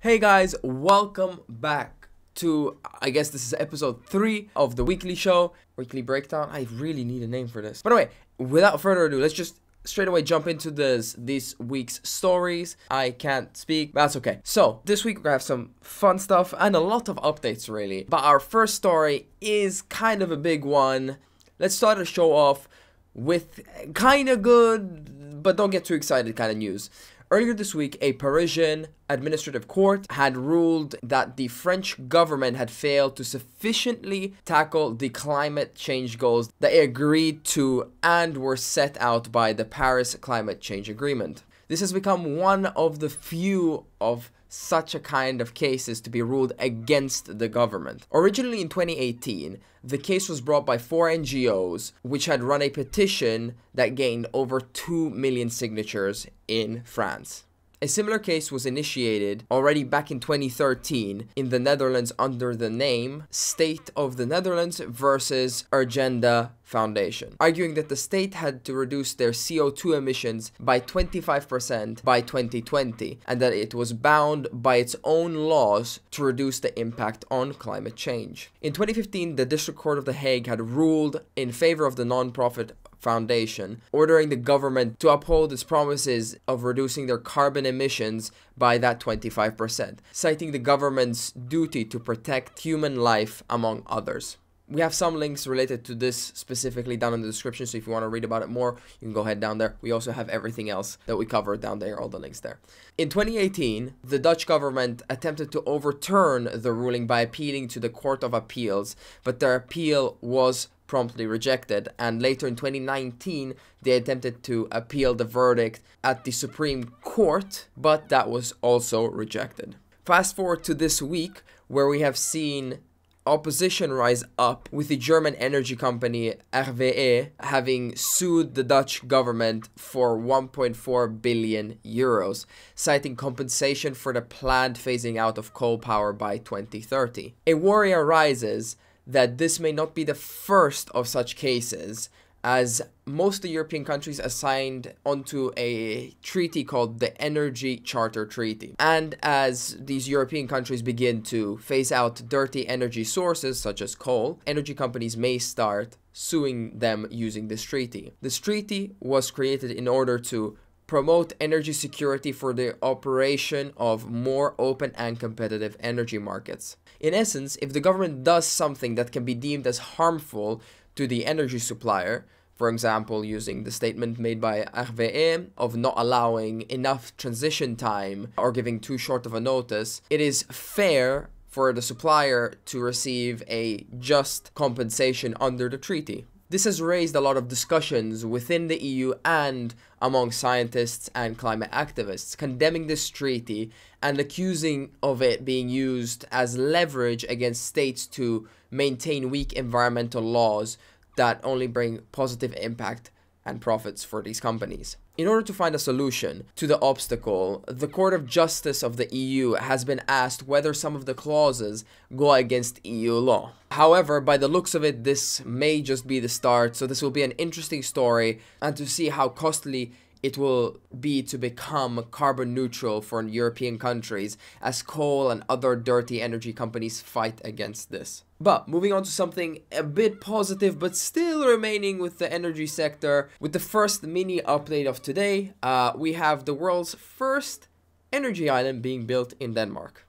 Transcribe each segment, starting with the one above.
Hey guys, welcome back to, I guess this is episode 3 of the weekly show, weekly breakdown. I really need a name for this. But anyway, without further ado, let's just straight away jump into this week's stories. I can't speak, but that's okay. So, this week we're gonna have some fun stuff and a lot of updates really. But our first story is kind of a big one. Let's start the show off with kind of good, but don't get too excited kind of news. Earlier this week, a Parisian administrative court had ruled that the French government had failed to sufficiently tackle the climate change goals that it agreed to and were set out by the Paris Climate Change Agreement. This has become one of the few of such a kind of cases to be ruled against the government. Originally in 2018, the case was brought by 4 NGOs which had run a petition that gained over 2 million signatures in France. A similar case was initiated already back in 2013 in the Netherlands under the name State of the Netherlands versus Urgenda Foundation, arguing that the state had to reduce their CO2 emissions by 25% by 2020 and that it was bound by its own laws to reduce the impact on climate change. In 2015, the District Court of The Hague had ruled in favor of the non-profit foundation, ordering the government to uphold its promises of reducing their carbon emissions by that 25%, citing the government's duty to protect human life, among others. We have some links related to this specifically down in the description, so if you want to read about it more, you can go ahead down there. We also have everything else that we covered down there, all the links there. In 2018, the Dutch government attempted to overturn the ruling by appealing to the Court of Appeals, but their appeal was promptly rejected, and later in 2019 they attempted to appeal the verdict at the Supreme Court, but that was also rejected. Fast forward to this week, where we have seen opposition rise up, with the German energy company RWE having sued the Dutch government for 1.4 billion euros, citing compensation for the planned phasing out of coal power by 2030. A worry arises that this may not be the first of such cases, as most of the European countries assigned onto a treaty called the Energy Charter Treaty. And as these European countries begin to phase out dirty energy sources such as coal, energy companies may start suing them using this treaty. This treaty was created in order to promote energy security for the operation of more open and competitive energy markets. In essence, if the government does something that can be deemed as harmful to the energy supplier, for example, using the statement made by RWE of not allowing enough transition time or giving too short of a notice, it is fair for the supplier to receive a just compensation under the treaty. This has raised a lot of discussions within the EU and among scientists and climate activists, condemning this treaty and accusing of it being used as leverage against states to maintain weak environmental laws that only bring positive impact and profits for these companies. In order to find a solution to the obstacle, the Court of Justice of the EU has been asked whether some of the clauses go against EU law. However, by the looks of it, this may just be the start, so this will be an interesting story, and to see how costly it will be to become carbon neutral for European countries as coal and other dirty energy companies fight against this. But moving on to something a bit positive, but still remaining with the energy sector, with the first mini update of today, we have the world's first energy island being built in Denmark.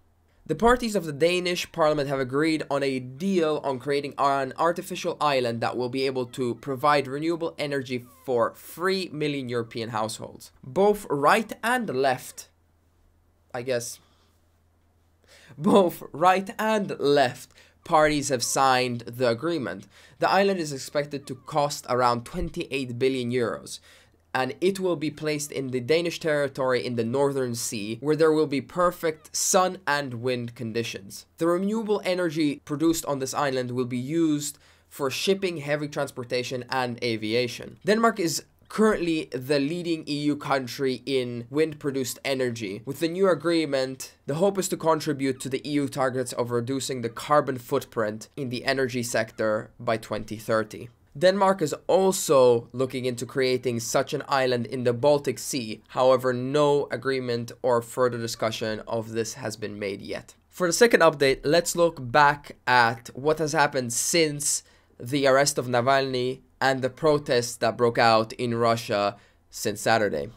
The parties of the Danish parliament have agreed on a deal on creating an artificial island that will be able to provide renewable energy for 3 million European households. Both right and left, both right and left parties have signed the agreement. The island is expected to cost around 28 billion euros. And it will be placed in the Danish territory in the Northern Sea, where there will be perfect sun and wind conditions. The renewable energy produced on this island will be used for shipping, heavy transportation, and aviation. Denmark is currently the leading EU country in wind-produced energy. With the new agreement, the hope is to contribute to the EU targets of reducing the carbon footprint in the energy sector by 2030. Denmark is also looking into creating such an island in the Baltic Sea. However, no agreement or further discussion of this has been made yet. For the second update, let's look back at what has happened since the arrest of Navalny and the protests that broke out in Russia since Saturday.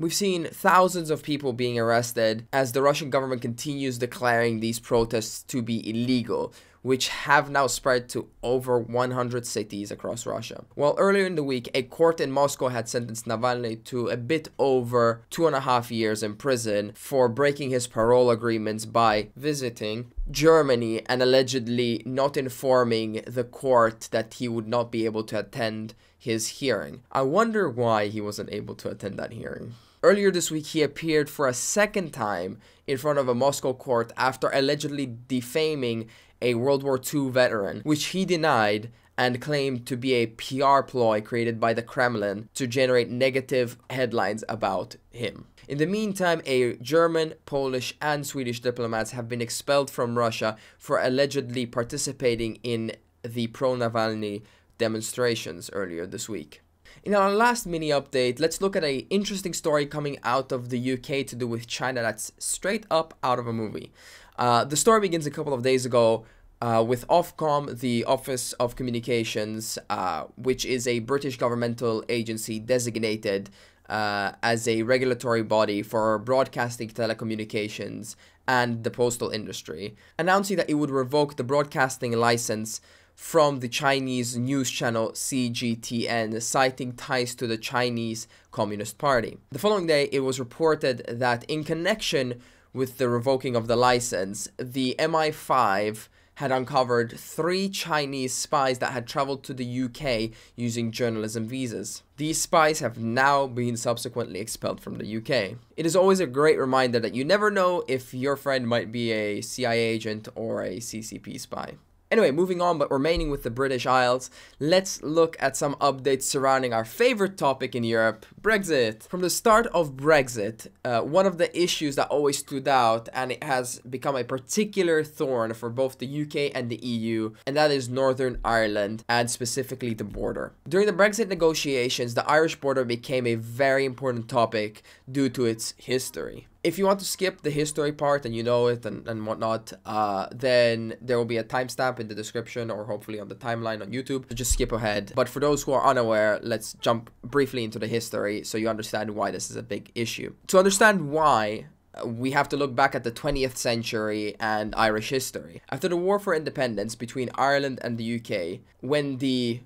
We've seen thousands of people being arrested as the Russian government continues declaring these protests to be illegal, which have now spread to over 100 cities across Russia. Well, earlier in the week, a court in Moscow had sentenced Navalny to a bit over 2.5 years in prison for breaking his parole agreements by visiting Germany and allegedly not informing the court that he would not be able to attend his hearing. I wonder why he wasn't able to attend that hearing. Earlier this week, he appeared for a second time in front of a Moscow court after allegedly defaming a World War II veteran, which he denied and claimed to be a PR ploy created by the Kremlin to generate negative headlines about him. In the meantime, a German, Polish, and Swedish diplomats have been expelled from Russia for allegedly participating in the pro-Navalny demonstrations earlier this week. In our last mini update, let's look at an interesting story coming out of the UK to do with China that's straight up out of a movie. The story begins a couple of days ago with Ofcom, the Office of Communications, which is a British governmental agency designated as a regulatory body for broadcasting, telecommunications, and the postal industry, announcing that it would revoke the broadcasting license from the Chinese news channel CGTN, citing ties to the Chinese Communist Party. The following day, it was reported that in connection with the revoking of the license, the MI5 had uncovered 3 Chinese spies that had traveled to the UK using journalism visas. These spies have now been subsequently expelled from the UK. It is always a great reminder that you never know if your friend might be a CIA agent or a CCP spy. Anyway, moving on, but remaining with the British Isles, let's look at some updates surrounding our favorite topic in Europe, Brexit. From the start of Brexit, one of the issues that always stood out, and it has become a particular thorn for both the UK and the EU, and that is Northern Ireland, and specifically the border. During the Brexit negotiations, the Irish border became a very important topic due to its history. If you want to skip the history part and you know it and whatnot, then there will be a timestamp in the description or hopefully on the timeline on YouTube. So just skip ahead. But for those who are unaware, let's jump briefly into the history so you understand why this is a big issue. To understand why, we have to look back at the 20th century and Irish history. After the War for Independence between Ireland and the UK, when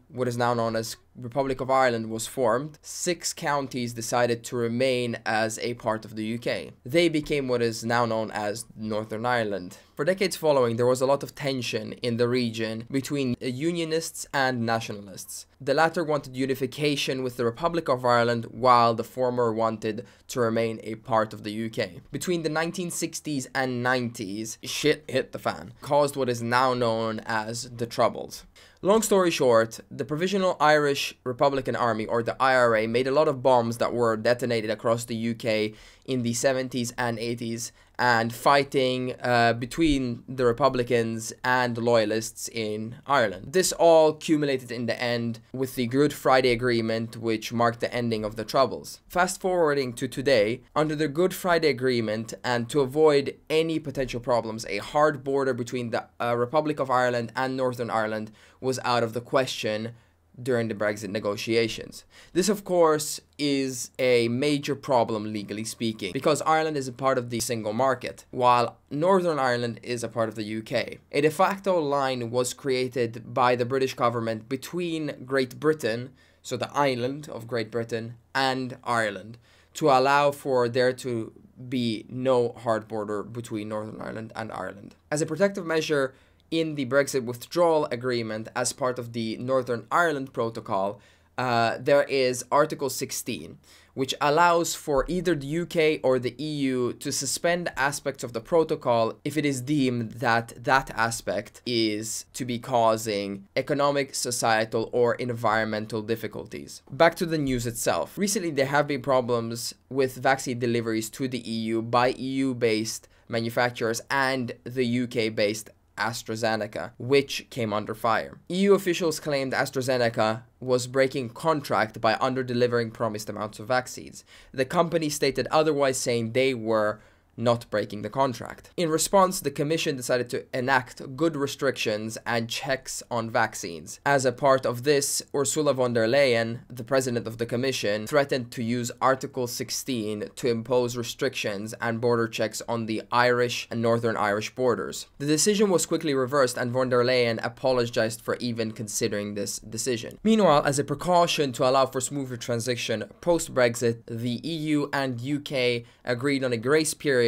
what is now known as Republic of Ireland was formed, 6 counties decided to remain as a part of the UK. They became what is now known as Northern Ireland. For decades following, there was a lot of tension in the region between Unionists and Nationalists. The latter wanted unification with the Republic of Ireland, while the former wanted to remain a part of the UK. Between the 1960s and 90s, shit hit the fan, caused what is now known as the Troubles. Long story short, the Provisional Irish Republican Army, or the IRA, made a lot of bombs that were detonated across the UK in the 70s and 80s, and fighting between the Republicans and the Loyalists in Ireland. This all culminated in the end with the Good Friday Agreement, which marked the ending of the Troubles. Fast forwarding to today, under the Good Friday Agreement, and to avoid any potential problems, a hard border between the Republic of Ireland and Northern Ireland was out of the question during the Brexit negotiations. This, of course, is a major problem legally speaking, because Ireland is a part of the single market, while Northern Ireland is a part of the UK. A de facto line was created by the British government between Great Britain, so the island of Great Britain, and Ireland, to allow for there to be no hard border between Northern Ireland and Ireland. As a protective measure, in the Brexit withdrawal agreement, as part of the Northern Ireland Protocol, there is Article 16, which allows for either the UK or the EU to suspend aspects of the protocol if it is deemed that that aspect is to be causing economic, societal, or environmental difficulties. Back to the news itself. Recently, there have been problems with vaccine deliveries to the EU by EU-based manufacturers and the UK-based AstraZeneca, which came under fire. EU officials claimed AstraZeneca was breaking contract by under-delivering promised amounts of vaccines. The company stated otherwise, saying they were not breaking the contract. In response, the Commission decided to enact good restrictions and checks on vaccines. As a part of this, Ursula von der Leyen, the president of the Commission, threatened to use Article 16 to impose restrictions and border checks on the Irish and Northern Irish borders. The decision was quickly reversed, and von der Leyen apologized for even considering this decision. Meanwhile, as a precaution to allow for smoother transition post-Brexit, the EU and UK agreed on a grace period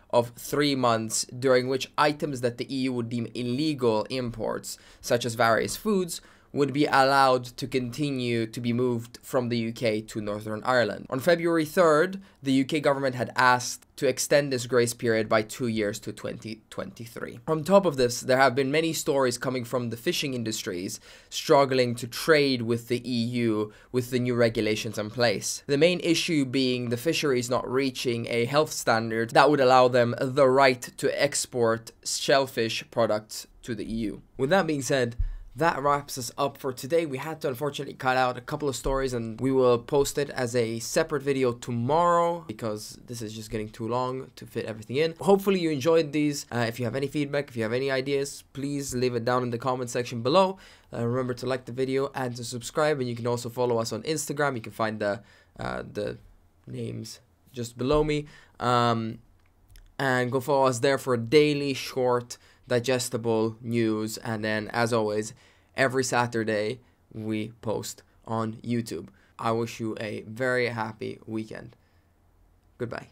of 3 months during which items that the EU would deem illegal imports, such as various foods, would be allowed to continue to be moved from the UK to Northern Ireland. On February 3rd, the UK government had asked to extend this grace period by 2 years to 2023. On top of this, there have been many stories coming from the fishing industries struggling to trade with the EU with the new regulations in place. The main issue being the fisheries not reaching a health standard that would allow them the right to export shellfish products to the EU. With that being said, that wraps us up for today. We had to unfortunately cut out a couple of stories, and we will post it as a separate video tomorrow because this is just getting too long to fit everything in. Hopefully you enjoyed these. If you have any feedback, if you have any ideas, please leave it down in the comment section below. Remember to like the video and to subscribe, and you can also follow us on Instagram. You can find the names just below me, and go follow us there for daily short digestible news. And then, as always, every Saturday we post on YouTube. I wish you a very happy weekend. Goodbye.